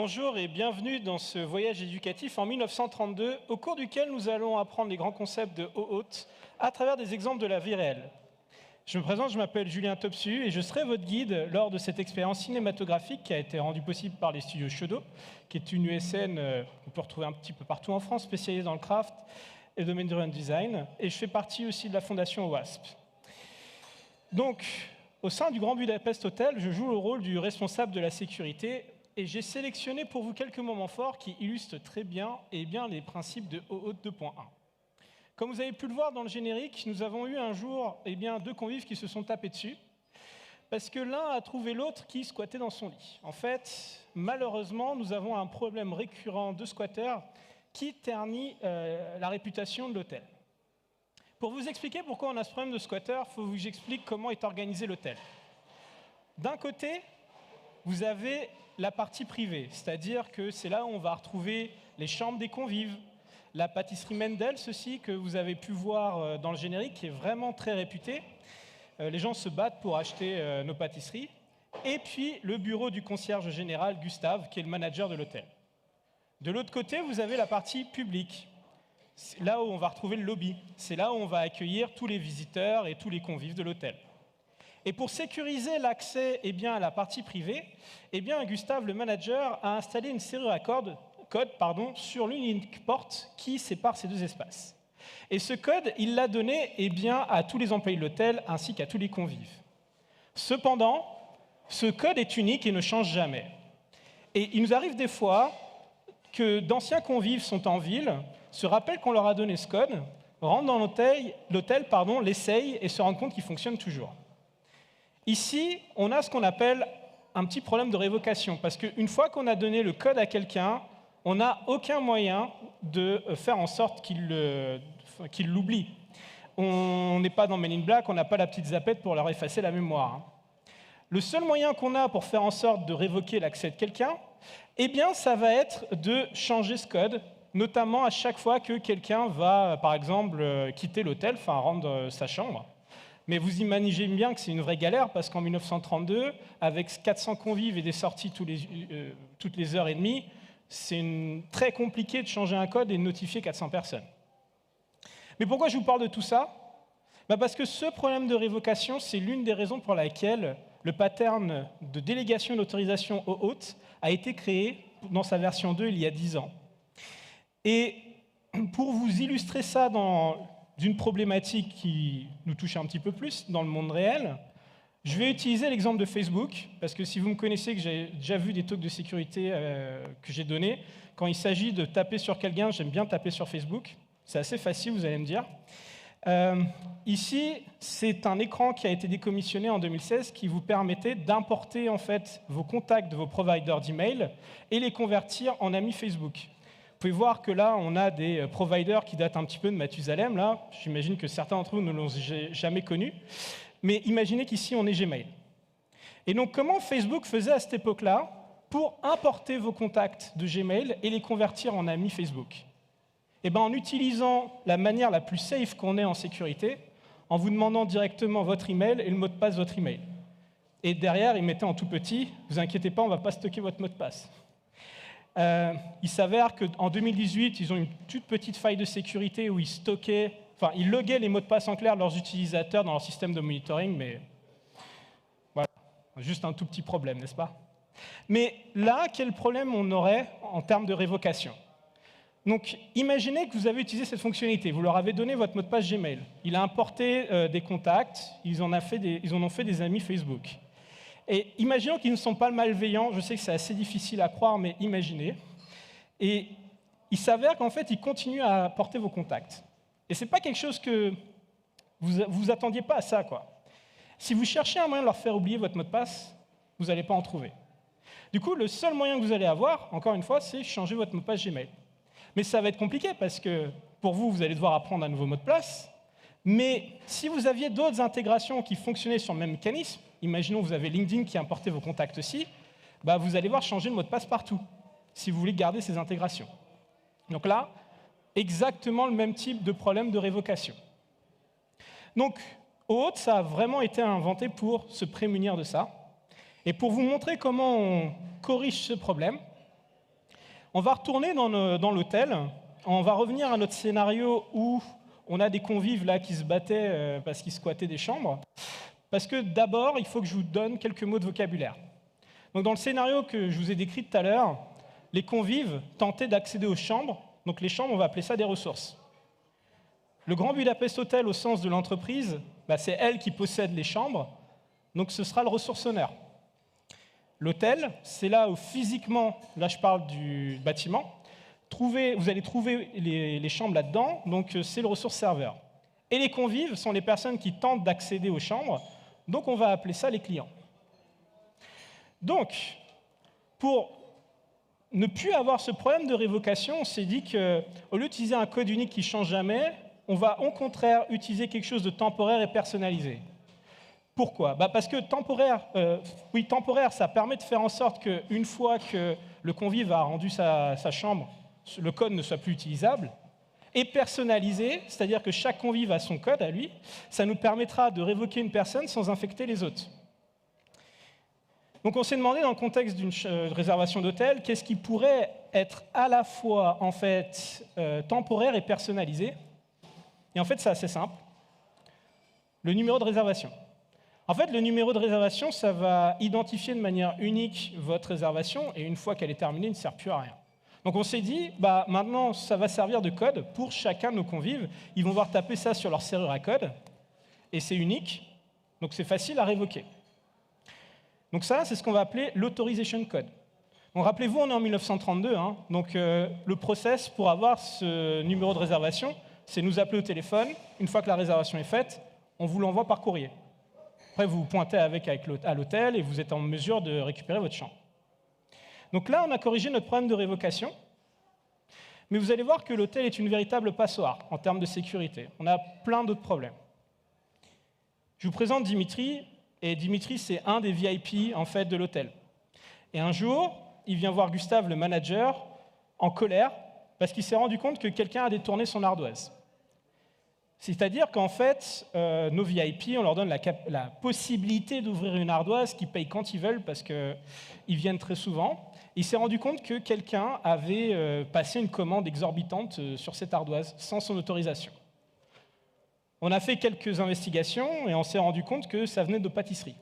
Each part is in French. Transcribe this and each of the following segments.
Bonjour et bienvenue dans ce voyage éducatif en 1932, au cours duquel nous allons apprendre les grands concepts de OAuth à travers des exemples de la vie réelle. Je me présente, je m'appelle Julien Topsu et je serai votre guide lors de cette expérience cinématographique qui a été rendue possible par les studios Shodo, qui est une USN qu'on peut retrouver un petit peu partout en France, spécialisée dans le craft et le domaine du run design, et je fais partie aussi de la fondation OWASP. Donc, au sein du Grand Budapest Hotel, je joue le rôle du responsable de la sécurité et j'ai sélectionné pour vous quelques moments forts qui illustrent très bien, les principes de OAuth 2.1. Comme vous avez pu le voir dans le générique, nous avons eu un jour deux convives qui se sont tapés dessus parce que l'un a trouvé l'autre qui squattait dans son lit. En fait, malheureusement, nous avons un problème récurrent de squatteurs qui ternit la réputation de l'hôtel. Pour vous expliquer pourquoi on a ce problème de squatteurs, il faut que j'explique comment est organisé l'hôtel. D'un côté, vous avez la partie privée, c'est-à-dire que c'est là où on va retrouver les chambres des convives, la pâtisserie Mendel, ceci que vous avez pu voir dans le générique, qui est vraiment très réputé. Les gens se battent pour acheter nos pâtisseries. Et puis le bureau du concierge général, Gustave, qui est le manager de l'hôtel. De l'autre côté, vous avez la partie publique. C'est là où on va retrouver le lobby. C'est là où on va accueillir tous les visiteurs et tous les convives de l'hôtel. Et pour sécuriser l'accès à la partie privée, Gustave, le manager, a installé une serrure à code sur l'unique porte qui sépare ces deux espaces. Et ce code, il l'a donné à tous les employés de l'hôtel ainsi qu'à tous les convives. Cependant, ce code est unique et ne change jamais. Et il nous arrive des fois que d'anciens convives sont en ville, se rappellent qu'on leur a donné ce code, rentrent dans l'hôtel, l'essayent et se rendent compte qu'il fonctionne toujours. Ici, on a ce qu'on appelle un petit problème de révocation, parce qu'une fois qu'on a donné le code à quelqu'un, on n'a aucun moyen de faire en sorte qu'il l'oublie. On n'est pas dans Men in Black, on n'a pas la petite zapette pour leur effacer la mémoire. Le seul moyen qu'on a pour faire en sorte de révoquer l'accès de quelqu'un, ça va être de changer ce code, notamment à chaque fois que quelqu'un va, par exemple, quitter l'hôtel, rendre sa chambre. Mais vous imaginez bien que c'est une vraie galère, parce qu'en 1932, avec 400 convives et des sorties toutes les heures et demie, c'est très compliqué de changer un code et de notifier 400 personnes. Mais pourquoi je vous parle de tout ça ? Parce que ce problème de révocation, c'est l'une des raisons pour laquelle le pattern de délégation d'autorisation OAuth a été créé dans sa version 2 il y a 10 ans. Et pour vous illustrer ça d'une problématique qui nous touche un petit peu plus dans le monde réel, je vais utiliser l'exemple de Facebook, parce que si vous me connaissez, que j'ai déjà vu des talks de sécurité que j'ai donnés, quand il s'agit de taper sur quelqu'un, j'aime bien taper sur Facebook. C'est assez facile, vous allez me dire. Ici, c'est un écran qui a été décommissionné en 2016 qui vous permettait d'importer en fait vos contacts de vos providers d'email et les convertir en amis Facebook. Vous pouvez voir que là, on a des providers qui datent un petit peu de Mathusalem. Là, j'imagine que certains d'entre vous ne l'ont jamais connu. Mais imaginez qu'ici, on est Gmail. Et donc, comment Facebook faisait à cette époque-là pour importer vos contacts de Gmail et les convertir en amis Facebook ? En utilisant la manière la plus safe qu'on ait en sécurité, en vous demandant directement votre email et le mot de passe de votre email. Et derrière, ils mettaient en tout petit, « Vous inquiétez pas, on ne va pas stocker votre mot de passe ». Il s'avère qu'en 2018, ils ont une toute petite faille de sécurité où ils loguaient les mots de passe en clair de leurs utilisateurs dans leur système de monitoring, mais voilà, juste un tout petit problème, n'est-ce pas ? Mais là, quel problème on aurait en termes de révocation ? Donc, imaginez que vous avez utilisé cette fonctionnalité, vous leur avez donné votre mot de passe Gmail, il a importé des contacts, ils en ont fait des amis Facebook. Et imaginons qu'ils ne sont pas malveillants, je sais que c'est assez difficile à croire, mais imaginez. Et il s'avère qu'en fait, ils continuent à apporter vos contacts. Et ce n'est pas quelque chose que vous attendiez pas à ça, quoi. Si vous cherchez un moyen de leur faire oublier votre mot de passe, vous n'allez pas en trouver. Du coup, le seul moyen que vous allez avoir, encore une fois, c'est changer votre mot de passe Gmail. Mais ça va être compliqué parce que pour vous, vous allez devoir apprendre un nouveau mot de passe. Mais si vous aviez d'autres intégrations qui fonctionnaient sur le même mécanisme, imaginons que vous avez LinkedIn qui importait vos contacts aussi, vous allez devoir changer le mot de passe partout, si vous voulez garder ces intégrations. Donc là, exactement le même type de problème de révocation. Donc, OAuth, ça a vraiment été inventé pour se prémunir de ça. Et pour vous montrer comment on corrige ce problème, On va retourner dans l'hôtel, on va revenir à notre scénario où on a des convives là qui se battaient parce qu'ils squattaient des chambres. Parce que d'abord, il faut que je vous donne quelques mots de vocabulaire. Donc dans le scénario que je vous ai décrit tout à l'heure, les convives tentaient d'accéder aux chambres. Donc les chambres, on va appeler ça des ressources. Le Grand Budapest Hotel, au sens de l'entreprise, c'est elle qui possède les chambres, donc ce sera le ressourceur. L'hôtel, c'est là où physiquement, là je parle du bâtiment, vous allez trouver les chambres là-dedans, donc c'est le ressource serveur. Et les convives sont les personnes qui tentent d'accéder aux chambres, donc on va appeler ça les clients. Donc, pour ne plus avoir ce problème de révocation, on s'est dit qu'au lieu d'utiliser un code unique qui ne change jamais, on va au contraire utiliser quelque chose de temporaire et personnalisé. Pourquoi ? Parce que temporaire, ça permet de faire en sorte qu'une fois que le convive a rendu sa chambre, le code ne soit plus utilisable. Et personnalisé, c'est-à-dire que chaque convive a son code à lui, ça nous permettra de révoquer une personne sans infecter les autres. Donc on s'est demandé, dans le contexte d'une réservation d'hôtel, qu'est-ce qui pourrait être à la fois en fait, temporaire et personnalisé. Et en fait, c'est assez simple. Le numéro de réservation. En fait, le numéro de réservation, ça va identifier de manière unique votre réservation, et une fois qu'elle est terminée, il ne sert plus à rien. Donc on s'est dit, maintenant, ça va servir de code pour chacun de nos convives. Ils vont devoir taper ça sur leur serrure à code, et c'est unique, donc c'est facile à révoquer. Donc ça, c'est ce qu'on va appeler l'Authorization Code. Donc rappelez-vous, on est en 1932, donc le process pour avoir ce numéro de réservation, c'est nous appeler au téléphone. Une fois que la réservation est faite, on vous l'envoie par courrier. Après, vous vous pointez à l'hôtel et vous êtes en mesure de récupérer votre chambre. Donc là, on a corrigé notre problème de révocation, mais vous allez voir que l'hôtel est une véritable passoire en termes de sécurité. On a plein d'autres problèmes. Je vous présente Dimitri, et Dimitri, c'est un des VIP en fait, de l'hôtel. Et un jour, il vient voir Gustave, le manager, en colère, parce qu'il s'est rendu compte que quelqu'un a détourné son ardoise. C'est-à-dire qu'en fait, nos VIP, on leur donne la possibilité d'ouvrir une ardoise qu'ils payent quand ils veulent, parce qu'ils viennent très souvent. Il s'est rendu compte que quelqu'un avait passé une commande exorbitante sur cette ardoise, sans son autorisation. On a fait quelques investigations et on s'est rendu compte que ça venait de pâtisseries.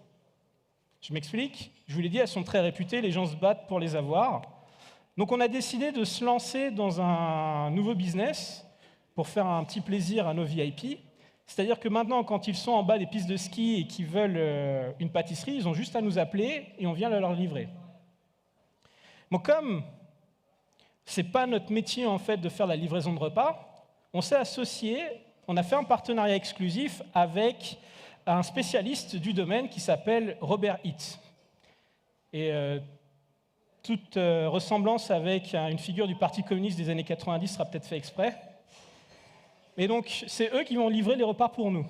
Je m'explique. Je vous l'ai dit, elles sont très réputées, les gens se battent pour les avoir. Donc on a décidé de se lancer dans un nouveau business pour faire un petit plaisir à nos VIP. C'est-à-dire que maintenant, quand ils sont en bas des pistes de ski et qu'ils veulent une pâtisserie, ils ont juste à nous appeler et on vient leur livrer. Bon, comme ce n'est pas notre métier en fait de faire la livraison de repas, on s'est associé, on a fait un partenariat exclusif avec un spécialiste du domaine qui s'appelle Robert Hitz. Et toute ressemblance avec une figure du Parti communiste des années 90 sera peut-être fait exprès. Mais donc, c'est eux qui vont livrer les repas pour nous.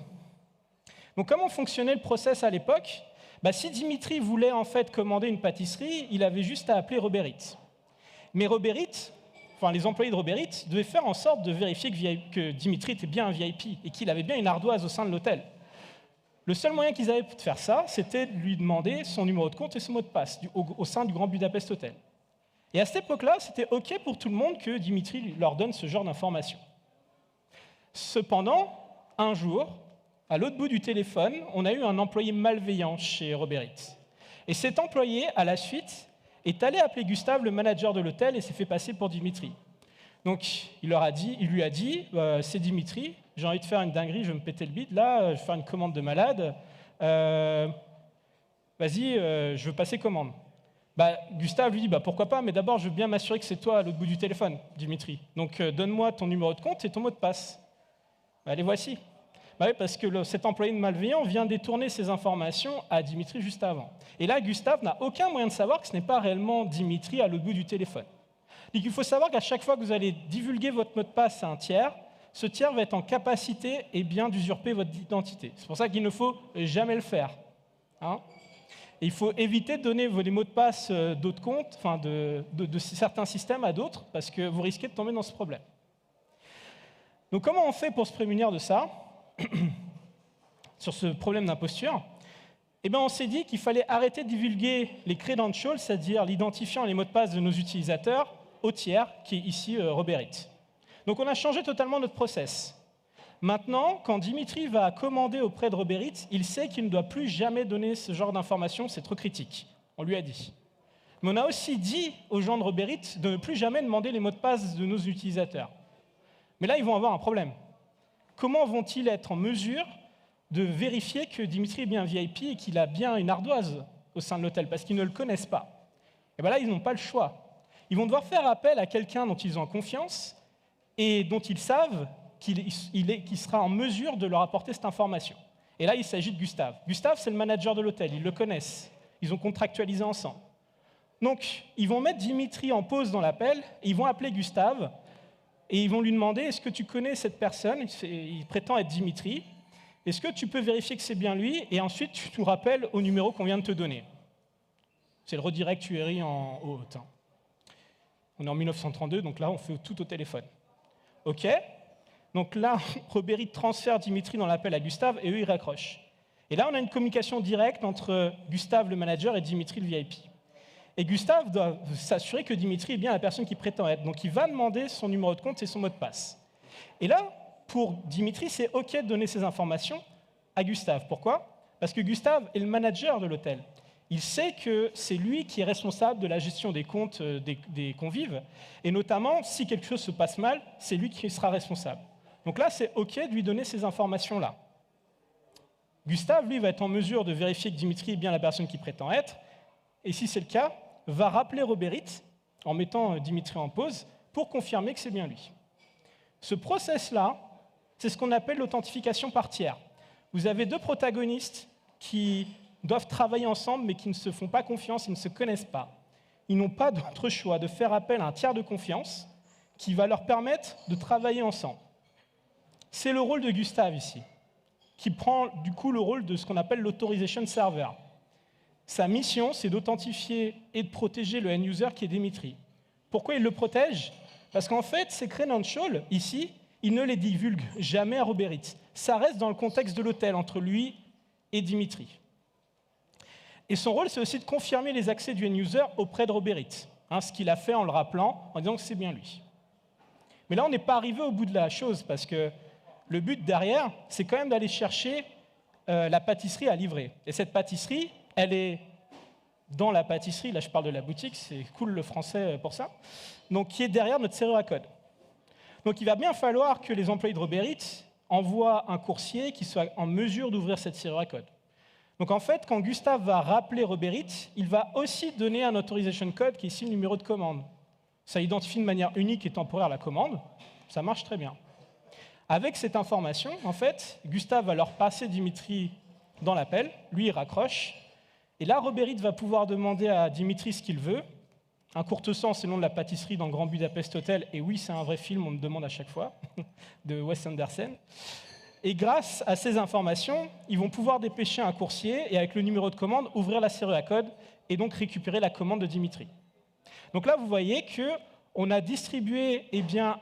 Donc, comment fonctionnait le process à l'époque ? Si Dimitri voulait en fait commander une pâtisserie, il avait juste à appeler Robert Hitz. Mais Robert Hitz, les employés de Robert Hitz, devaient faire en sorte de vérifier que Dimitri était bien un VIP et qu'il avait bien une ardoise au sein de l'hôtel. Le seul moyen qu'ils avaient de faire ça, c'était de lui demander son numéro de compte et son mot de passe au sein du Grand Budapest Hotel. Et à cette époque-là, c'était OK pour tout le monde que Dimitri leur donne ce genre d'informations. Cependant, un jour, à l'autre bout du téléphone, on a eu un employé malveillant chez Robert Hitz. Et cet employé, à la suite, est allé appeler Gustave, le manager de l'hôtel, et s'est fait passer pour Dimitri. Donc, il lui a dit, c'est Dimitri, j'ai envie de faire une dinguerie, je vais me péter le bide, là, je vais faire une commande de malade, vas-y, je veux passer commande. Gustave lui dit, pourquoi pas, mais d'abord, je veux bien m'assurer que c'est toi à l'autre bout du téléphone, Dimitri. Donc, donne-moi ton numéro de compte et ton mot de passe. Les voici. Oui, parce que cet employé malveillant vient détourner ces informations à Dimitri juste avant. Et là, Gustave n'a aucun moyen de savoir que ce n'est pas réellement Dimitri à l'autre bout du téléphone. Donc il faut savoir qu'à chaque fois que vous allez divulguer votre mot de passe à un tiers, ce tiers va être en capacité d'usurper votre identité. C'est pour ça qu'il ne faut jamais le faire. Et il faut éviter de donner les mots de passe d'autres comptes, de certains systèmes à d'autres, parce que vous risquez de tomber dans ce problème. Donc comment on fait pour se prémunir de ça, sur ce problème d'imposture ? On s'est dit qu'il fallait arrêter de divulguer les credentials, c'est-à-dire l'identifiant et les mots de passe de nos utilisateurs, au tiers, qui est ici Robert It. Donc on a changé totalement notre process. Maintenant, quand Dimitri va commander auprès de Robert It, il sait qu'il ne doit plus jamais donner ce genre d'informations, c'est trop critique. On lui a dit. Mais on a aussi dit aux gens de Robert It de ne plus jamais demander les mots de passe de nos utilisateurs. Mais là, ils vont avoir un problème. Comment vont-ils être en mesure de vérifier que Dimitri est bien VIP et qu'il a bien une ardoise au sein de l'hôtel, parce qu'ils ne le connaissent pas? Et bien là, ils n'ont pas le choix. Ils vont devoir faire appel à quelqu'un dont ils ont confiance et dont ils savent qu'il sera en mesure de leur apporter cette information. Et là, il s'agit de Gustave. Gustave, c'est le manager de l'hôtel, ils le connaissent. Ils ont contractualisé ensemble. Donc, ils vont mettre Dimitri en pause dans l'appel, et ils vont appeler Gustave, et ils vont lui demander, est-ce que tu connais cette personne? Il prétend être Dimitri. Est-ce que tu peux vérifier que c'est bien lui? Et ensuite, tu nous rappelles au numéro qu'on vient de te donner. C'est le redirect URI en haut. On est en 1932, donc là, on fait tout au téléphone. OK. Donc là, Robert It transfère Dimitri dans l'appel à Gustave, et eux, ils raccrochent. Et là, on a une communication directe entre Gustave, le manager, et Dimitri, le VIP. Et Gustave doit s'assurer que Dimitri est bien la personne qu'il prétend être. Donc il va demander son numéro de compte et son mot de passe. Et là, pour Dimitri, c'est OK de donner ces informations à Gustave. Pourquoi? Parce que Gustave est le manager de l'hôtel. Il sait que c'est lui qui est responsable de la gestion des comptes des convives. Et notamment, si quelque chose se passe mal, c'est lui qui sera responsable. Donc là, c'est OK de lui donner ces informations-là. Gustave, lui, va être en mesure de vérifier que Dimitri est bien la personne qu'il prétend être. Et si c'est le cas, va rappeler Robert It en mettant Dimitri en pause pour confirmer que c'est bien lui. Ce process-là, c'est ce qu'on appelle l'authentification par tiers. Vous avez deux protagonistes qui doivent travailler ensemble mais qui ne se font pas confiance, ils ne se connaissent pas. Ils n'ont pas d'autre choix de faire appel à un tiers de confiance qui va leur permettre de travailler ensemble. C'est le rôle de Gustave ici, qui prend du coup le rôle de ce qu'on appelle l'Authorization Server. Sa mission, c'est d'authentifier et de protéger le end-user qui est Dimitri. Pourquoi il le protège? Parce qu'en fait, ces credentials, ici, il ne les divulgue jamais à Robert It. Ça reste dans le contexte de l'hôtel, entre lui et Dimitri. Et son rôle, c'est aussi de confirmer les accès du end-user auprès de Robert It, ce qu'il a fait en le rappelant, en disant que c'est bien lui. Mais là, on n'est pas arrivé au bout de la chose, parce que le but derrière, c'est quand même d'aller chercher la pâtisserie à livrer. Et cette pâtisserie, elle est dans la pâtisserie, là je parle de la boutique, c'est cool le français pour ça, donc qui est derrière notre serrure à code. Donc il va bien falloir que les employés de Robert It envoient un coursier qui soit en mesure d'ouvrir cette serrure à code. Donc en fait, quand Gustave va rappeler Robert It, il va aussi donner un authorization code qui est ici le numéro de commande. Ça identifie de manière unique et temporaire la commande, ça marche très bien. Avec cette information, en fait, Gustave va leur passer Dimitri dans l'appel, lui il raccroche. Et là, Robert It va pouvoir demander à Dimitri ce qu'il veut. Un courte-sang, c'est le nom de la pâtisserie dans le Grand Budapest Hotel. Et oui, c'est un vrai film, on me demande à chaque fois, de Wes Anderson. Et grâce à ces informations, ils vont pouvoir dépêcher un coursier et avec le numéro de commande, ouvrir la serrure à code et donc récupérer la commande de Dimitri. Donc là, vous voyez qu'on a distribué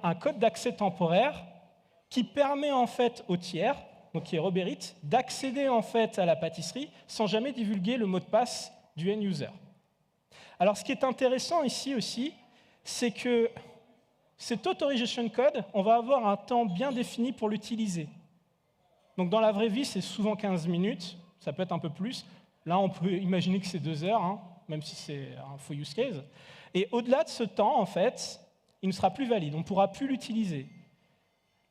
un code d'accès temporaire qui permet en fait au tiers, donc qui est Robert It, d'accéder en fait à la pâtisserie sans jamais divulguer le mot de passe du end-user. Alors ce qui est intéressant ici aussi, c'est que cet authorization code, on va avoir un temps bien défini pour l'utiliser. Donc dans la vraie vie, c'est souvent 15 minutes, ça peut être un peu plus. Là, on peut imaginer que c'est 2 heures, même si c'est un faux use case. Et au-delà de ce temps, en fait, il ne sera plus valide, on ne pourra plus l'utiliser.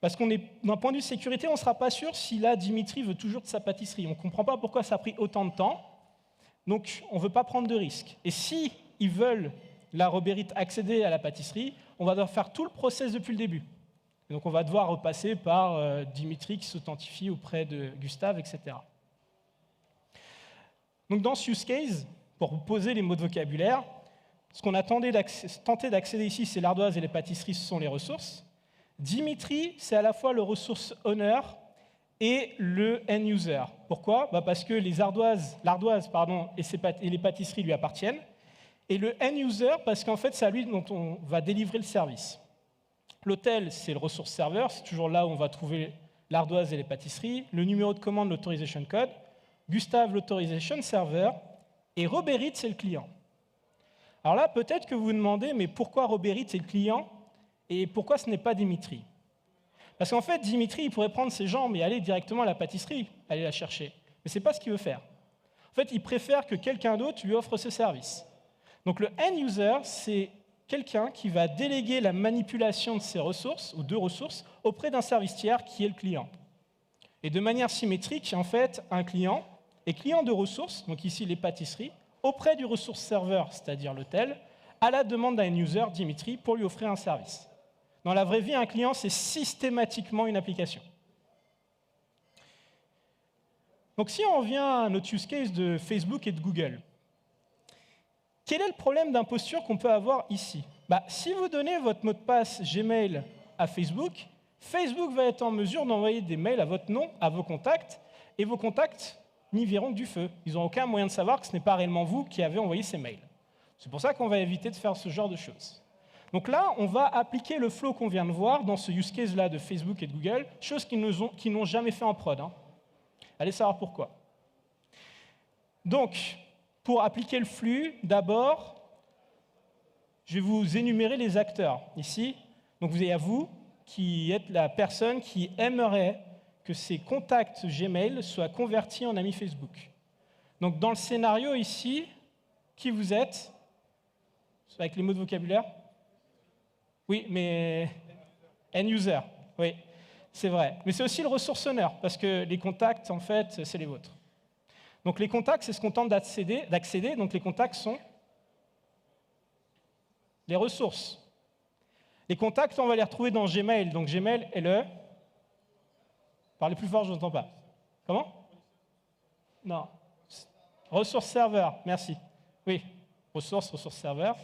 Parce qu'on est, d'un point de vue sécurité, on ne sera pas sûr si là, Dimitri veut toujours de sa pâtisserie. On ne comprend pas pourquoi ça a pris autant de temps, donc on ne veut pas prendre de risques. Et si ils veulent, la Robert It, accéder à la pâtisserie, on va devoir faire tout le process depuis le début. Et donc on va devoir repasser par Dimitri qui s'authentifie auprès de Gustave, etc. Donc dans ce use case, pour poser les mots de vocabulaire, ce qu'on a tenté d'accéder ici, c'est l'ardoise et les pâtisseries, ce sont les ressources. Dimitri, c'est à la fois le ressource owner et le end-user. Pourquoi? Parce que l'ardoise et les pâtisseries lui appartiennent. Et le end-user, parce qu'en fait, c'est à lui dont on va délivrer le service. L'hôtel, c'est le ressource serveur, c'est toujours là où on va trouver l'ardoise et les pâtisseries. Le numéro de commande, l'autorization code. Gustave, l'autorization server. Et Robert It, c'est le client. Alors là, peut-être que vous vous demandez, mais pourquoi Robert est le client et pourquoi ce n'est pas Dimitri? Parce qu'en fait, Dimitri, il pourrait prendre ses jambes et aller directement à la pâtisserie, aller la chercher. Mais ce n'est pas ce qu'il veut faire. En fait, il préfère que quelqu'un d'autre lui offre ce service. Donc le end user, c'est quelqu'un qui va déléguer la manipulation de ses ressources, ou de ressources, auprès d'un service tiers qui est le client. Et de manière symétrique, en fait, un client est client de ressources, donc ici les pâtisseries, auprès du ressource serveur, c'est-à-dire l'hôtel, à la demande d'un user, Dimitri, pour lui offrir un service. Dans la vraie vie, un client, c'est systématiquement une application. Donc si on revient à notre use case de Facebook et de Google, quel est le problème d'imposture qu'on peut avoir ici? Si vous donnez votre mot de passe Gmail à Facebook, Facebook va être en mesure d'envoyer des mails à votre nom, à vos contacts, et vos contacts n'y verront que du feu. Ils n'ont aucun moyen de savoir que ce n'est pas réellement vous qui avez envoyé ces mails. C'est pour ça qu'on va éviter de faire ce genre de choses. Donc là, on va appliquer le flow qu'on vient de voir dans ce use case-là de Facebook et de Google, chose qu'ils n'ont jamais fait en prod. Allez savoir pourquoi. Donc, pour appliquer le flux, d'abord, je vais vous énumérer les acteurs ici. Donc, vous avez à vous, qui êtes la personne qui aimerait que ses contacts Gmail soient convertis en amis Facebook. Donc, dans le scénario ici, qui vous êtes? Avec les mots de vocabulaire? Oui, mais end user, oui, c'est vrai. Mais c'est aussi le ressourceur, parce que les contacts, en fait, c'est les vôtres. Donc les contacts, c'est ce qu'on tente d'accéder. Donc les contacts sont les ressources. Les contacts, on va les retrouver dans Gmail. Donc Gmail est le... Parlez plus fort, je n'entends pas. Comment? Non. Ressource serveur, merci. Oui, ressource serveur.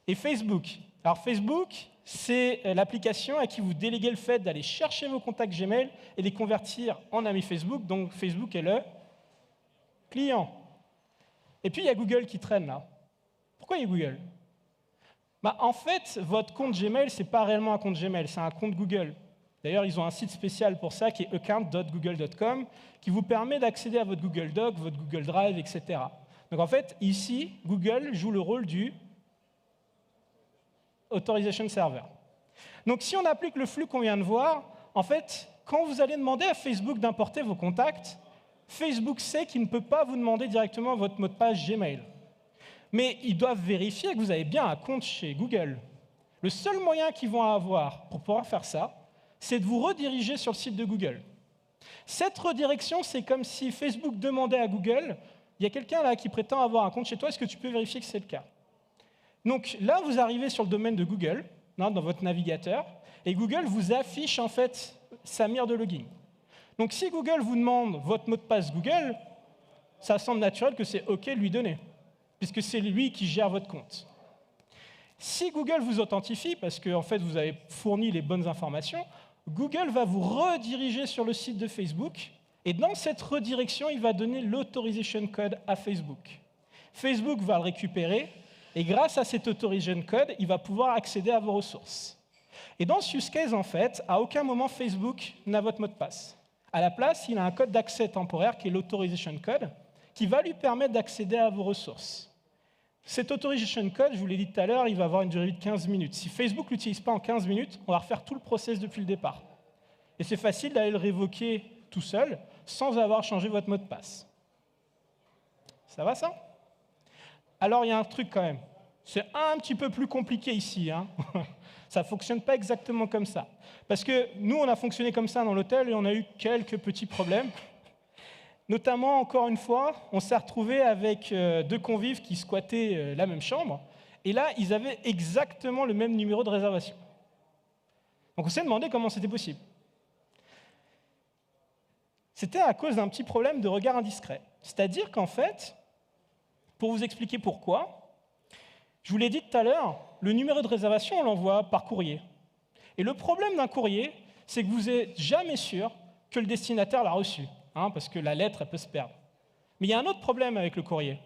Et Facebook. Alors Facebook, c'est l'application à qui vous déléguez le fait d'aller chercher vos contacts Gmail et les convertir en amis Facebook. Donc Facebook est le client. Et puis il y a Google qui traîne là. Pourquoi il y a Google? En fait, votre compte Gmail, ce n'est pas réellement un compte Gmail, c'est un compte Google. D'ailleurs, ils ont un site spécial pour ça qui est account.google.com qui vous permet d'accéder à votre Google Doc, votre Google Drive, etc. Donc en fait, ici, Google joue le rôle du Authorization Server. Donc si on applique le flux qu'on vient de voir, en fait, quand vous allez demander à Facebook d'importer vos contacts, Facebook sait qu'il ne peut pas vous demander directement votre mot de passe Gmail. Mais ils doivent vérifier que vous avez bien un compte chez Google. Le seul moyen qu'ils vont avoir pour pouvoir faire ça, c'est de vous rediriger sur le site de Google. Cette redirection, c'est comme si Facebook demandait à Google, il y a quelqu'un là qui prétend avoir un compte chez toi, est-ce que tu peux vérifier que c'est le cas? Donc là, vous arrivez sur le domaine de Google, dans votre navigateur, et Google vous affiche en fait sa mire de login. Donc si Google vous demande votre mot de passe Google, ça semble naturel que c'est OK de lui donner, puisque c'est lui qui gère votre compte. Si Google vous authentifie, parce que en fait, vous avez fourni les bonnes informations, Google va vous rediriger sur le site de Facebook, et dans cette redirection, il va donner l'Authorization Code à Facebook. Facebook va le récupérer, et grâce à cet Authorization Code, il va pouvoir accéder à vos ressources. Et dans ce use case, en fait, à aucun moment Facebook n'a votre mot de passe. À la place, il a un code d'accès temporaire qui est l'Authorization Code, qui va lui permettre d'accéder à vos ressources. Cet Authorization Code, je vous l'ai dit tout à l'heure, il va avoir une durée de 15 minutes. Si Facebook ne l'utilise pas en 15 minutes, on va refaire tout le process depuis le départ. Et c'est facile d'aller le révoquer tout seul, sans avoir changé votre mot de passe. Ça va, ça? Alors, il y a un truc quand même. C'est un petit peu plus compliqué ici. Ça ne fonctionne pas exactement comme ça. Parce que nous, on a fonctionné comme ça dans l'hôtel et on a eu quelques petits problèmes. Notamment, encore une fois, on s'est retrouvé avec deux convives qui squattaient la même chambre. Et là, ils avaient exactement le même numéro de réservation. Donc on s'est demandé comment c'était possible. C'était à cause d'un petit problème de regard indiscret. C'est-à-dire qu'en fait, pour vous expliquer pourquoi, je vous l'ai dit tout à l'heure, le numéro de réservation, on l'envoie par courrier. Et le problème d'un courrier, c'est que vous n'êtes jamais sûr que le destinataire l'a reçu, parce que la lettre, elle peut se perdre. Mais il y a un autre problème avec le courrier,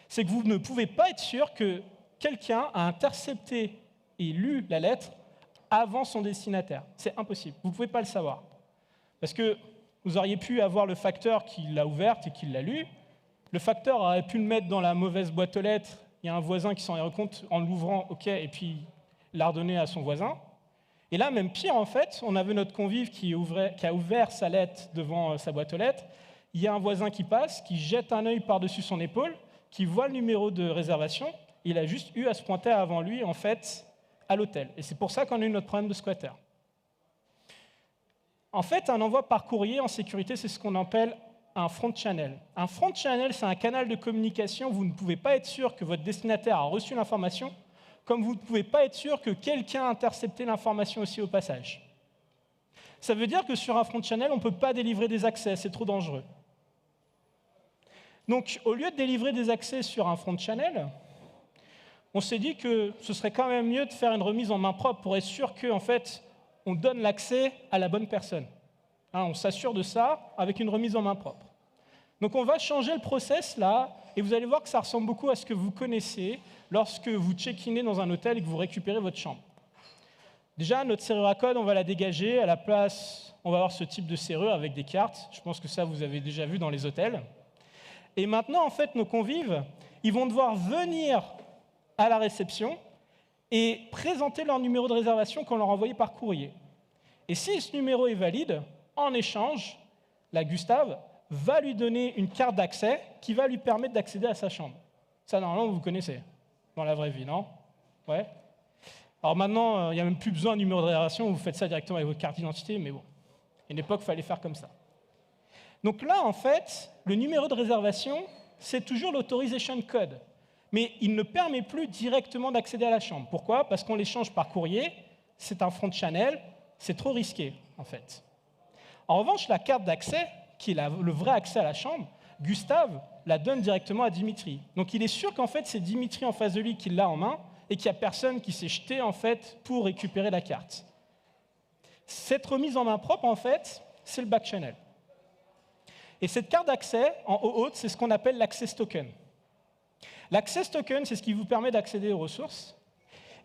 c'est que vous ne pouvez pas être sûr que quelqu'un a intercepté et lu la lettre avant son destinataire. C'est impossible, vous ne pouvez pas le savoir. Parce que vous auriez pu avoir le facteur qui l'a ouverte et qui l'a lu, le facteur aurait pu le mettre dans la mauvaise boîte aux lettres il y a un voisin qui s'en est rendu compte en l'ouvrant, OK, et puis l'a redonné à son voisin. Et là, même pire, en fait, on avait notre convive qui a ouvert sa lettre devant sa boîte aux lettres. Il y a un voisin qui passe, qui jette un œil par-dessus son épaule, qui voit le numéro de réservation. Il a juste eu à se pointer avant lui, en fait, à l'hôtel. Et c'est pour ça qu'on a eu notre problème de squatter. En fait, un envoi par courrier en sécurité, c'est ce qu'on appelle un front channel. Un front channel, c'est un canal de communication où vous ne pouvez pas être sûr que votre destinataire a reçu l'information, comme vous ne pouvez pas être sûr que quelqu'un a intercepté l'information aussi au passage. Ça veut dire que sur un front channel, on ne peut pas délivrer des accès, c'est trop dangereux. Donc, au lieu de délivrer des accès sur un front channel, on s'est dit que ce serait quand même mieux de faire une remise en main propre pour être sûr qu'en fait, on donne l'accès à la bonne personne. Hein, on s'assure de ça avec une remise en main propre. Donc on va changer le process là, et vous allez voir que ça ressemble beaucoup à ce que vous connaissez lorsque vous check-inez dans un hôtel et que vous récupérez votre chambre. Déjà, notre serrure à code, on va la dégager. À la place, on va avoir ce type de serrure avec des cartes. Je pense que ça, vous avez déjà vu dans les hôtels. Et maintenant, en fait, nos convives, ils vont devoir venir à la réception et présenter leur numéro de réservation qu'on leur a envoyé par courrier. Et si ce numéro est valide, en échange, la Gustave va lui donner une carte d'accès qui va lui permettre d'accéder à sa chambre. Ça, normalement, vous connaissez, dans la vraie vie, non? Ouais. Alors maintenant, il n'y a même plus besoin de numéro de réservation, vous faites ça directement avec votre carte d'identité, mais bon, à une époque, il fallait faire comme ça. Donc là, en fait, le numéro de réservation, c'est toujours l'authorization code. Mais il ne permet plus directement d'accéder à la chambre. Pourquoi? Parce qu'on l'échange par courrier, c'est un front channel, c'est trop risqué, en fait. En revanche, la carte d'accès, qui est le vrai accès à la chambre, Gustave la donne directement à Dimitri. Donc il est sûr qu'en fait, c'est Dimitri en face de lui qui l'a en main et qu'il n'y a personne qui s'est jeté, en fait, pour récupérer la carte. Cette remise en main propre, en fait, c'est le back channel. Et cette carte d'accès, en haut haute, c'est ce qu'on appelle l'access token. L'access token, c'est ce qui vous permet d'accéder aux ressources.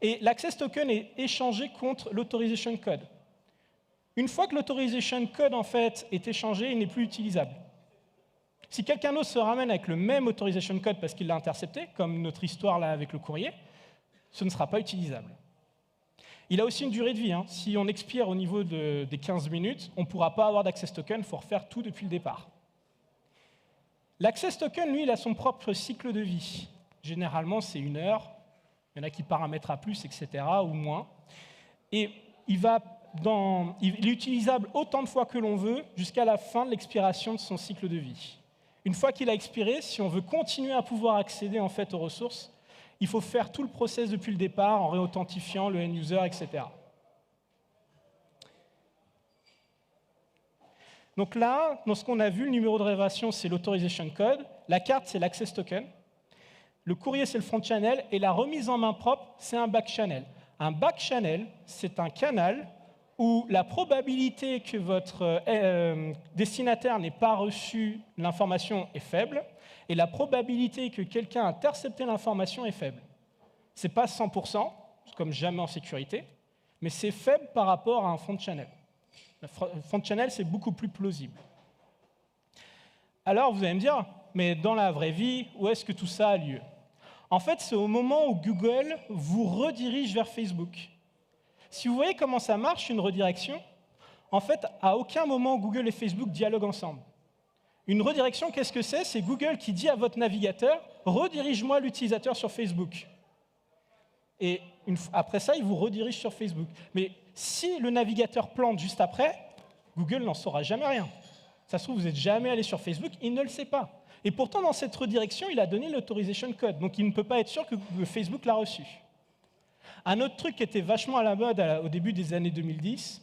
Et l'access token est échangé contre l'authorization code. Une fois que l'authorization code, en fait, est échangé, il n'est plus utilisable. Si quelqu'un d'autre se ramène avec le même authorization code parce qu'il l'a intercepté, comme notre histoire là avec le courrier, ce ne sera pas utilisable. Il a aussi une durée de vie. Hein. Si on expire au niveau des 15 minutes, on ne pourra pas avoir d'access token, il faut refaire tout depuis le départ. L'access token, lui, il a son propre cycle de vie. Généralement, c'est 1 heure. Il y en a qui paramètrent à plus, etc., ou moins. Et il est utilisable autant de fois que l'on veut jusqu'à la fin de l'expiration de son cycle de vie. Une fois qu'il a expiré, si on veut continuer à pouvoir accéder en fait aux ressources, il faut faire tout le process depuis le départ en réauthentifiant le end-user, etc. Donc là, dans ce qu'on a vu, le numéro de réservation, c'est l'authorization code, la carte, c'est l'access token, le courrier, c'est le front channel, et la remise en main propre, c'est un back channel. Un back channel, c'est un canal où la probabilité que votre destinataire n'ait pas reçu l'information est faible, et la probabilité que quelqu'un a intercepté l'information est faible. Ce n'est pas 100%, comme jamais en sécurité, mais c'est faible par rapport à un front channel. Le front channel, c'est beaucoup plus plausible. Alors, vous allez me dire, mais dans la vraie vie, où est-ce que tout ça a lieu? En fait, c'est au moment où Google vous redirige vers Facebook. Si vous voyez comment ça marche, une redirection, en fait, à aucun moment Google et Facebook dialoguent ensemble. Une redirection, qu'est-ce que c'est? C'est Google qui dit à votre navigateur « redirige-moi l'utilisateur sur Facebook ». Et après ça, il vous redirige sur Facebook. Mais si le navigateur plante juste après, Google n'en saura jamais rien. Ça se trouve, vous n'êtes jamais allé sur Facebook, il ne le sait pas. Et pourtant, dans cette redirection, il a donné l'authorization code. Donc, il ne peut pas être sûr que Facebook l'a reçu. Un autre truc qui était vachement à la mode au début des années 2010,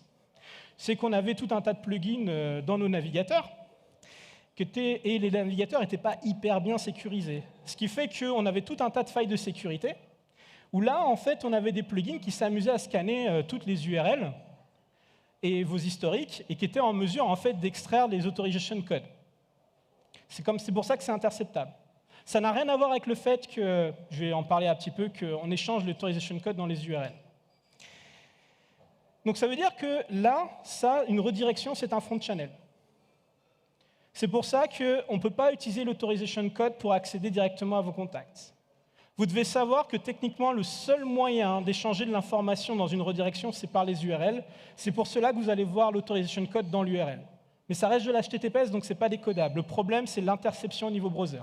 c'est qu'on avait tout un tas de plugins dans nos navigateurs, et les navigateurs n'étaient pas hyper bien sécurisés. Ce qui fait qu'on avait tout un tas de failles de sécurité, où là, en fait, on avait des plugins qui s'amusaient à scanner toutes les URL et vos historiques, et qui étaient en mesure, en fait, d'extraire les authorization codes. C'est pour ça que c'est interceptable. Ça n'a rien à voir avec le fait que, je vais en parler un petit peu, qu'on échange l'autorization code dans les URL. Donc ça veut dire que là, une redirection, c'est un front channel. C'est pour ça qu'on ne peut pas utiliser l'autorization code pour accéder directement à vos contacts. Vous devez savoir que techniquement, le seul moyen d'échanger de l'information dans une redirection, c'est par les URL. C'est pour cela que vous allez voir l'authorization code dans l'URL. Mais ça reste de l'HTTPS, donc ce n'est pas décodable. Le problème, c'est l'interception au niveau browser.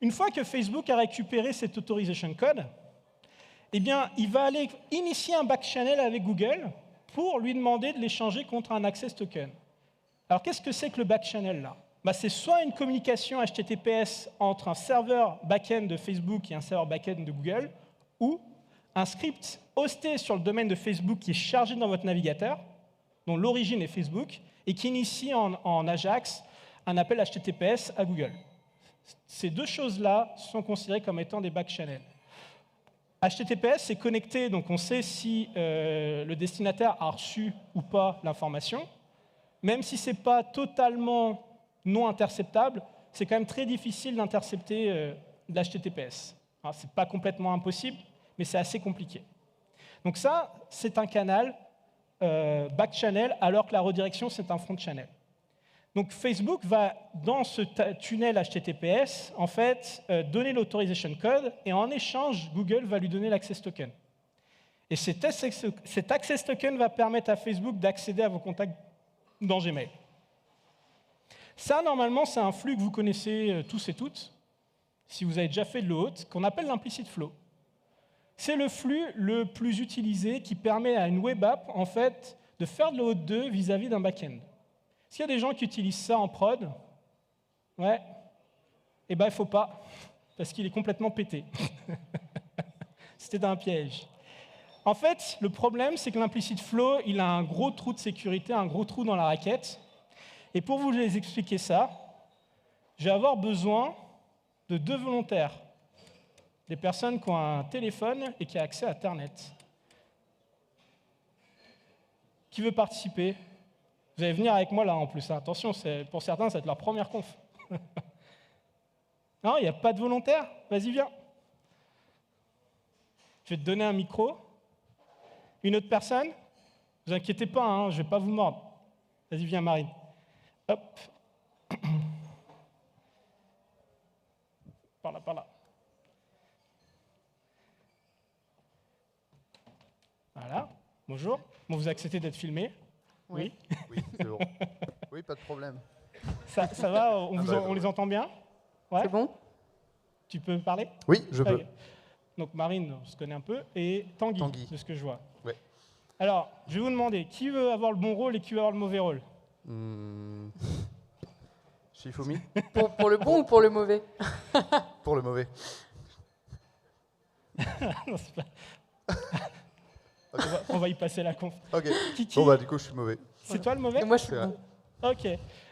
Une fois que Facebook a récupéré cet authorization code, eh bien, il va aller initier un back-channel avec Google pour lui demander de l'échanger contre un access token. Alors, qu'est-ce que c'est que le back-channel là? C'est soit une communication HTTPS entre un serveur back-end de Facebook et un serveur back-end de Google, ou un script hosté sur le domaine de Facebook qui est chargé dans votre navigateur, dont l'origine est Facebook, et qui initie en Ajax un appel HTTPS à Google. Ces deux choses-là sont considérées comme étant des back-channels. HTTPS, c'est connecté, donc on sait si le destinataire a reçu ou pas l'information. Même si ce n'est pas totalement non interceptable, c'est quand même très difficile d'intercepter de l'HTTPS. Ce n'est pas complètement impossible, mais c'est assez compliqué. Donc ça, c'est un canal back-channel, alors que la redirection, c'est un front-channel. Donc Facebook va, dans ce tunnel HTTPS, en fait, donner l'autorization code, et en échange, Google va lui donner l'access token. Et cet access token va permettre à Facebook d'accéder à vos contacts dans Gmail. Ça, normalement, c'est un flux que vous connaissez tous et toutes, si vous avez déjà fait de l'OAuth, qu'on appelle l'implicit flow. C'est le flux le plus utilisé qui permet à une web app, en fait, de faire de l'OAuth 2 vis-à-vis d'un back-end. S'il y a des gens qui utilisent ça en prod, ouais, eh ben, il ne faut pas, parce qu'il est complètement pété. C'était un piège. En fait, le problème, c'est que l'implicit flow, il a un gros trou de sécurité, un gros trou dans la raquette. Et pour vous les expliquer ça, je vais avoir besoin de 2 volontaires. Des personnes qui ont un téléphone et qui ont accès à Internet. Qui veut participer? Vous allez venir avec moi là en plus. Attention, pour certains, ça va être leur première conf. Non, il n'y a pas de volontaire? Vas-y, viens. Je vais te donner un micro. Une autre personne? Ne vous inquiétez pas, hein, je ne vais pas vous mordre. Vas-y, viens, Marine. Hop. Par là, par là. Voilà. Bonjour. Bon, vous acceptez d'être filmé? Oui. Oui, c'est bon. Oui, pas de problème. Ça va? On les entend bien? Ouais. C'est bon? Tu peux parler? Oui, je peux. Donc Marine, on se connaît un peu, et Tanguy, de ce que je vois. Ouais. Alors, je vais vous demander, qui veut avoir le bon rôle et qui veut avoir le mauvais rôle? Shifumi? Pour le bon ou pour le mauvais? Pour le mauvais. Non, c'est pas... on va y passer la conf. Ok. Kiki, Bon, du coup, je suis mauvais. c'est toi le mauvais? Et moi, je suis bon. Ok.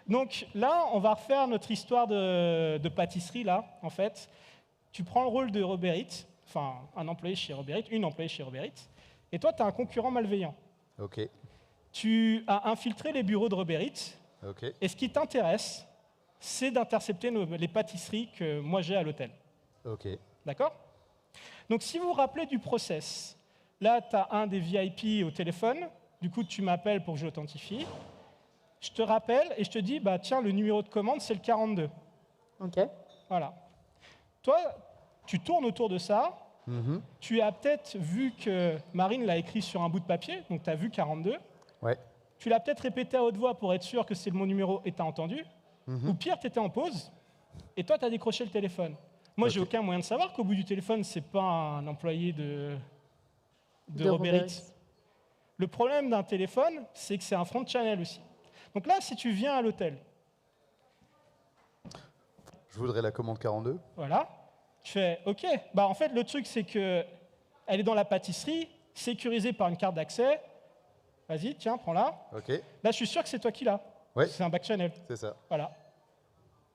Donc là, on va refaire notre histoire de pâtisserie, là, en fait. Tu prends le rôle de Robert Eats, enfin, un employé chez Robert Eats, une employée chez Robert Eats, et toi, tu as un concurrent malveillant. Ok. Tu as infiltré les bureaux de Robert Eats, Ok. et ce qui t'intéresse, c'est d'intercepter les pâtisseries que moi j'ai à l'hôtel. Ok. D'accord? Donc si vous vous rappelez du process, là, tu as un des VIP au téléphone, du coup, tu m'appelles pour que je l'authentifie. Je te rappelle et je te dis, tiens, le numéro de commande, c'est le 42. Ok. Voilà. Toi, tu tournes autour de ça. Tu as peut-être vu que Marine l'a écrit sur un bout de papier, donc tu as vu 42. Ouais. Tu l'as peut-être répété à haute voix pour être sûr que c'est le bon numéro et tu as entendu. Ou pire, tu étais en pause et toi, tu as décroché le téléphone. Moi, j'ai aucun moyen de savoir qu'au bout du téléphone, ce n'est pas un employé de Robert Eats. Le problème d'un téléphone, c'est que c'est un front channel aussi. Donc là, si tu viens à l'hôtel, je voudrais la commande 42. Voilà, tu fais OK. En fait, le truc, c'est qu'elle est dans la pâtisserie, sécurisée par une carte d'accès. Vas-y, tiens, prends-la. Ok. Là, je suis sûr que c'est toi qui l'as. Ouais. C'est un back channel. C'est ça. Voilà.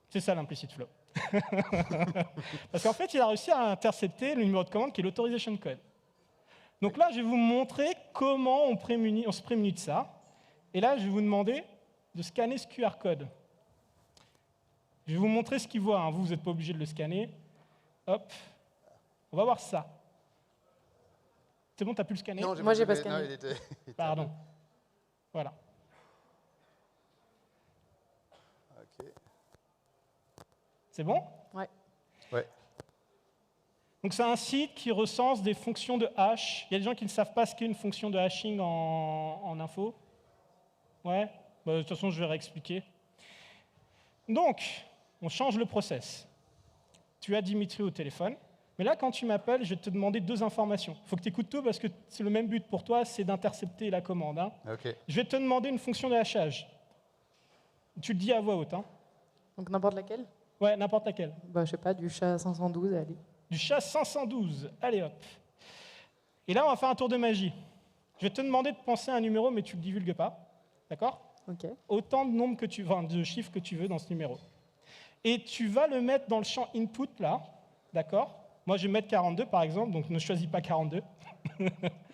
C'est ça l'implicit flow. Parce qu'en fait, il a réussi à intercepter le numéro de commande qui est l'authorization code. Donc là, je vais vous montrer comment on se prémunit de ça. Et là, je vais vous demander de scanner ce QR code. Je vais vous montrer ce qu'il voit. Hein. Vous n'êtes pas obligé de le scanner. Hop. On va voir ça. C'est bon, tu as pu le scanner? Non, Moi, j'ai pas scanné. Non, il était... Pardon. Voilà. Ok. C'est bon? Ouais. Ouais. Donc c'est un site qui recense des fonctions de hash. Il y a des gens qui ne savent pas ce qu'est une fonction de hashing en info. Ouais, bah, de toute façon, je vais réexpliquer. Donc, on change le process. Tu as Dimitri au téléphone, mais là, quand tu m'appelles, je vais te demander 2 informations. Il faut que tu écoutes tout parce que c'est le même but pour toi, c'est d'intercepter la commande. Hein. Ok. Je vais te demander une fonction de hachage. Tu le dis à voix haute. Hein. Donc n'importe laquelle? Ouais, n'importe laquelle. Bah, je sais pas, du chat 512, allez. Du chat 512. Allez hop. Et là, on va faire un tour de magie. Je vais te demander de penser à un numéro, mais tu ne le divulgues pas. D'accord? Ok. Autant de nombres que tu veux, de chiffres que tu veux dans ce numéro. Et tu vas le mettre dans le champ input là, d'accord? Moi, je vais mettre 42 par exemple, donc ne choisis pas 42.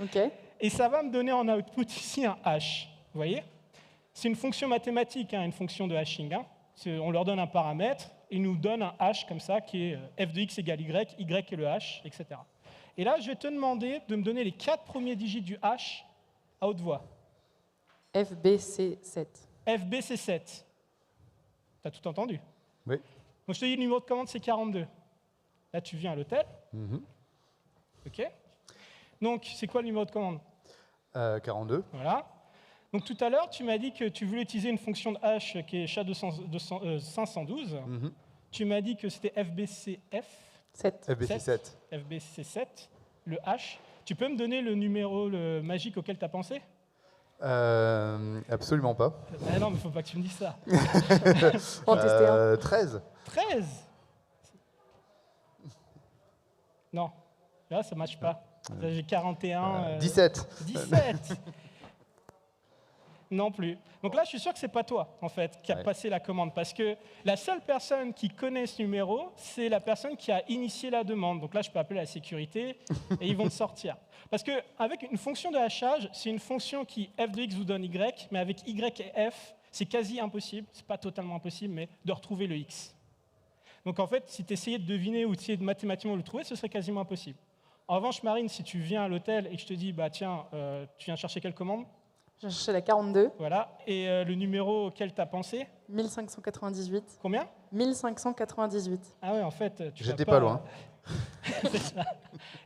Ok. Et ça va me donner en output ici un hash. Vous voyez? C'est une fonction mathématique, hein, une fonction de hashing. Hein. On leur donne un paramètre, et ils nous donnent un hash comme ça, qui est f de x égale y est le hash, etc. Et là, je vais te demander de me donner les 4 premiers digits du hash à haute voix. FBC7. FBC7. T'as tout entendu? Oui. Donc je te dis, le numéro de commande, c'est 42. Là, tu viens à l'hôtel. Mhm. OK. Donc, c'est quoi le numéro de commande? 42. Voilà. Donc, tout à l'heure, tu m'as dit que tu voulais utiliser une fonction de hash qui est SHA-512. Mhm. Tu m'as dit que c'était FBCF, 7. FBC7. FBC7, le hash. Tu peux me donner le numéro magique auquel tu as pensé? Absolument pas. Ah non, mais il ne faut pas que tu me dises ça. On va en tester un. 13. 13. Non, là, ça ne matche pas. Là, j'ai 41. 17. 17. Non plus. Donc là, je suis sûr que c'est pas toi, en fait, qui a Ouais. passé la commande, parce que la seule personne qui connaît ce numéro, c'est la personne qui a initié la demande. Donc là, je peux appeler la sécurité et ils vont te sortir. Parce qu'avec une fonction de hachage, c'est une fonction qui f de x vous donne y, mais avec y et f, c'est quasi impossible, c'est pas totalement impossible, mais de retrouver le x. Donc en fait, si tu essayais de deviner ou d'essayer de mathématiquement le trouver, ce serait quasiment impossible. En revanche, Marine, si tu viens à l'hôtel et que je te dis, bah tiens, tu viens chercher quelle commande? J'ai cherché la 42. Voilà. Et le numéro auquel tu as pensé? 1598. Combien? 1598. Ah ouais, en fait, tu vas J'étais pas loin. C'est ça.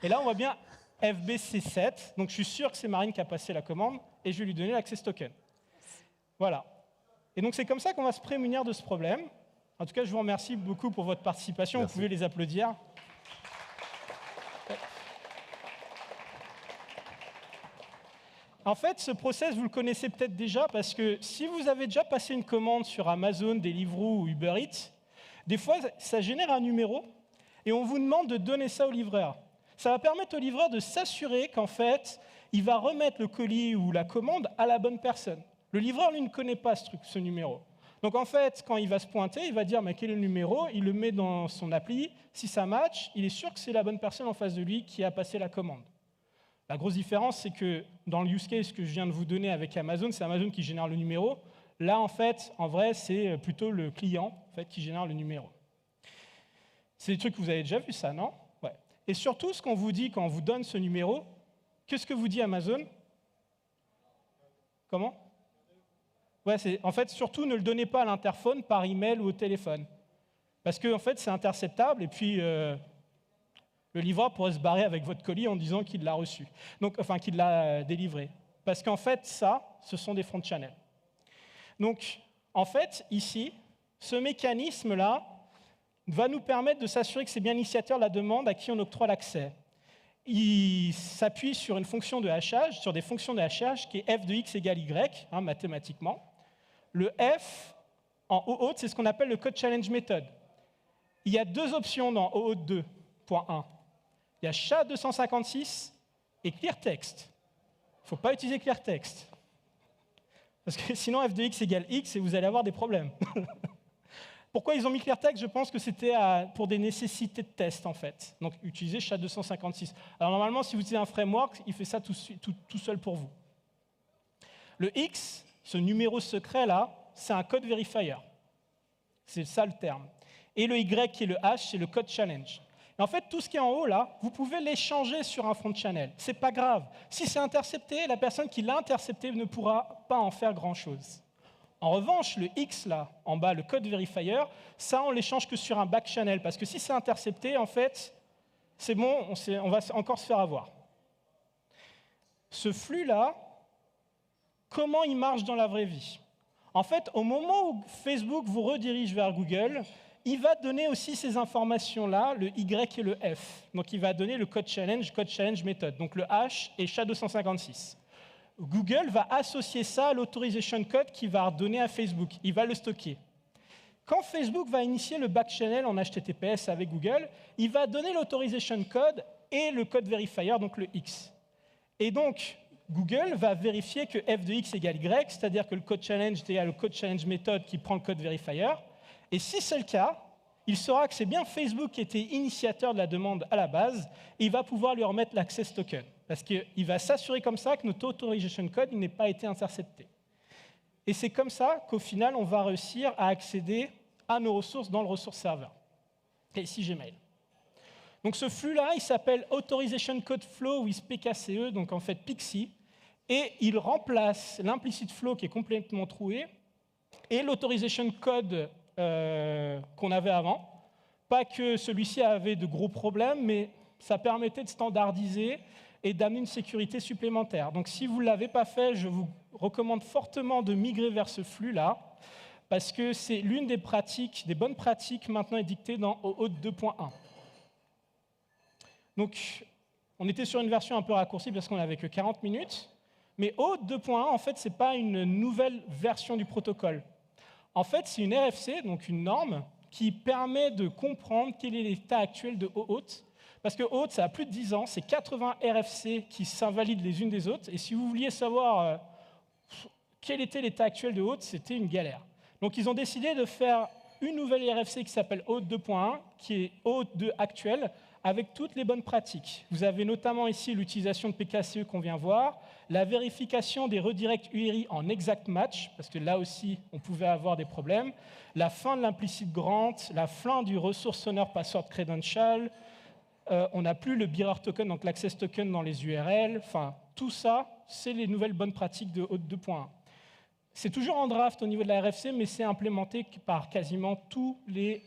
Et là, on voit bien FBC7. Donc, je suis sûr que c'est Marine qui a passé la commande et je vais lui donner l'access token. Voilà. Et donc, c'est comme ça qu'on va se prémunir de ce problème. En tout cas, je vous remercie beaucoup pour votre participation. Merci. Vous pouvez les applaudir. En fait, ce process, vous le connaissez peut-être déjà parce que si vous avez déjà passé une commande sur Amazon, Deliveroo ou Uber Eats, des fois, ça génère un numéro et on vous demande de donner ça au livreur. Ça va permettre au livreur de s'assurer qu'en fait, il va remettre le colis ou la commande à la bonne personne. Le livreur, lui, ne connaît pas ce numéro. Donc en fait, quand il va se pointer, il va dire mais quel est le numéro, il le met dans son appli. Si ça match, il est sûr que c'est la bonne personne en face de lui qui a passé la commande. La grosse différence, c'est que dans le use case que je viens de vous donner avec Amazon, c'est Amazon qui génère le numéro. Là, en fait, en vrai, c'est plutôt le client en fait, qui génère le numéro. C'est des trucs que vous avez déjà vu, ça, non? Ouais. Et surtout, ce qu'on vous dit quand on vous donne ce numéro, qu'est-ce que vous dit Amazon? Comment? Ouais, en fait, surtout, ne le donnez pas à l'interphone, par email ou au téléphone. Parce que, en fait, c'est interceptable, et puis le livreur pourrait se barrer avec votre colis en disant qu'il l'a reçu, donc, enfin qu'il l'a délivré. Parce qu'en fait, ça, ce sont des front channels. Donc, en fait, ici, ce mécanisme-là va nous permettre de s'assurer que c'est bien l'initiateur de la demande à qui on octroie l'accès. Il s'appuie sur une fonction de hachage, sur des fonctions de hachage qui est f de x égale y, hein, mathématiquement. Le f en OAuth, c'est ce qu'on appelle le code challenge method. Il y a 2 options dans OAuth 2.1. Il y a SHA-256 et clearText. Il ne faut pas utiliser clearText. Parce que sinon, f de x égale x et vous allez avoir des problèmes. Pourquoi ils ont mis clearText? Je pense que c'était pour des nécessités de test, en fait. Donc, utilisez SHA-256. Alors, normalement, si vous utilisez un framework, il fait ça tout seul pour vous. Le X, ce numéro secret-là, c'est un code verifier. C'est ça le terme. Et le Y, qui est le H, c'est le code challenge. Et en fait, tout ce qui est en haut, là, vous pouvez l'échanger sur un front channel. Ce n'est pas grave. Si c'est intercepté, la personne qui l'a intercepté ne pourra pas en faire grand-chose. En revanche, le X, là, en bas, le code verifier, ça, on l'échange que sur un back channel. Parce que si c'est intercepté, en fait, c'est bon, on va encore se faire avoir. Ce flux-là, comment il marche dans la vraie vie? En fait, au moment où Facebook vous redirige vers Google, il va donner aussi ces informations-là, le Y et le F. Donc, il va donner le code challenge méthode, donc le H et SHA-256. Google va associer ça à l'authorizer code qu'il va redonner à Facebook. Il va le stocker. Quand Facebook va initier le backchannel en HTTPS avec Google, il va donner l'authorizer code et le code verifier, donc le X. Et donc, Google va vérifier que f de x égale y, c'est-à-dire que le code challenge est égal au code challenge méthode qui prend le code verifier. Et si c'est le cas, il saura que c'est bien Facebook qui était initiateur de la demande à la base, et il va pouvoir lui remettre l'access token. Parce qu'il va s'assurer comme ça que notre authorization code n'ait pas été intercepté. Et c'est comme ça qu'au final, on va réussir à accéder à nos ressources dans le ressource serveur. Et ici, Gmail. Donc ce flux-là, il s'appelle Authorization Code Flow with PKCE, donc en fait PXE, et il remplace l'implicit flow qui est complètement troué et l'Authorization Code qu'on avait avant. Pas que celui-ci avait de gros problèmes, mais ça permettait de standardiser et d'amener une sécurité supplémentaire. Donc si vous ne l'avez pas fait, je vous recommande fortement de migrer vers ce flux-là, parce que c'est l'une des pratiques, des bonnes pratiques maintenant édictées dans OAuth 2.1. Donc, on était sur une version un peu raccourcie parce qu'on n'avait que 40 minutes, mais OAuth 2.1, en fait, ce n'est pas une nouvelle version du protocole. En fait, c'est une RFC, donc une norme, qui permet de comprendre quel est l'état actuel de OAuth. Parce que OAuth, ça a plus de 10 ans, c'est 80 RFC qui s'invalident les unes des autres, et si vous vouliez savoir quel était l'état actuel de OAuth, c'était une galère. Donc, ils ont décidé de faire une nouvelle RFC qui s'appelle OAuth 2.1, qui est OAuth 2 actuel, avec toutes les bonnes pratiques. Vous avez notamment ici l'utilisation de PKCE qu'on vient voir, la vérification des redirects URI en exact match, parce que là aussi, on pouvait avoir des problèmes, la fin de l'implicit grant, la fin du resource owner password credential, on n'a plus le bearer token, donc l'access token dans les URL, enfin, tout ça, c'est les nouvelles bonnes pratiques de OAuth 2.1. C'est toujours en draft au niveau de la RFC, mais c'est implémenté par quasiment tous les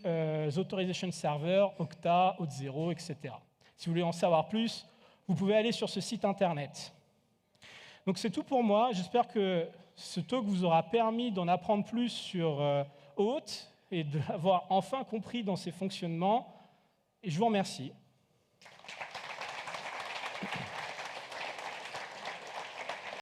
authorization servers, Okta, Auth0, etc. Si vous voulez en savoir plus, vous pouvez aller sur ce site internet. Donc c'est tout pour moi. J'espère que ce talk vous aura permis d'en apprendre plus sur OAuth et d'avoir enfin compris dans ses fonctionnements. Et je vous remercie.